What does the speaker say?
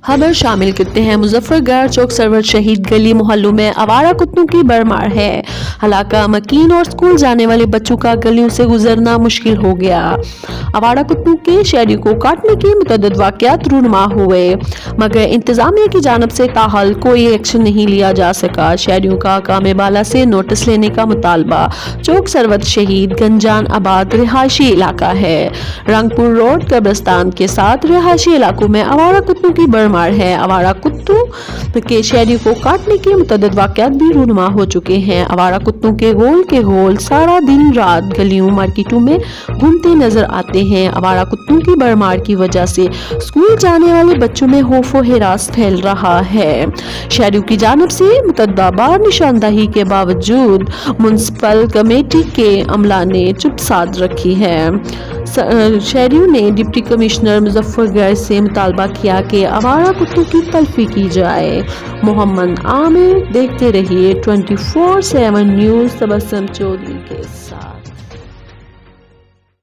खबर शामिल करते हैं। मुजफ्फरगढ़ चौक सरवर शहीद गली मोहल्लों में आवारा कुत्तों की भरमार है। इलाका मकीन और स्कूल जाने वाले बच्चों का गलियों से गुजरना मुश्किल हो गया। आवारा कुत्तों के शहरियों को काटने के मुतअद्दिद वाक़यात रूनुमा हुए, मगर इंतजामिया की जानब से ताहल कोई एक्शन नहीं लिया जा सका। शहरियों का कामे बाला से नोटिस लेने का मुतालबा। चौक सरवत शहीद गंजान आबाद रिहायशी इलाका है। रंगपुर रोड कब्रिस्तान के साथ रिहायशी इलाकों में आवारा कुत्तों की भरमार है। आवारा कुत्तों के शहरियों को काटने के मुतअद्दिद वाक़यात भी रूनुमा हो चुके हैं। आवारा कुत्तों के गोल सारा दिन रात गलियों मार्केटों में घूमते नजर आते हैं। आवारा कुत्तों की भरमार की वजह से स्कूल जाने वाले बच्चों में खौफ व हिरास फैल रहा है। शहरियों की जानब से मुतअद्दिदा बार निशानदही के बावजूद म्युनिसिपल कमेटी के अमला ने चुप साध रखी है। शहरियों ने डिप्टी कमिश्नर मुजफ्फरगढ़ से मुतालबा किया कि आवारा कुत्तों की तलफी की जाए। मोहम्मद आमिर, देखते रहिए 24/7 न्यूज़। तबस्सुम चौधरी के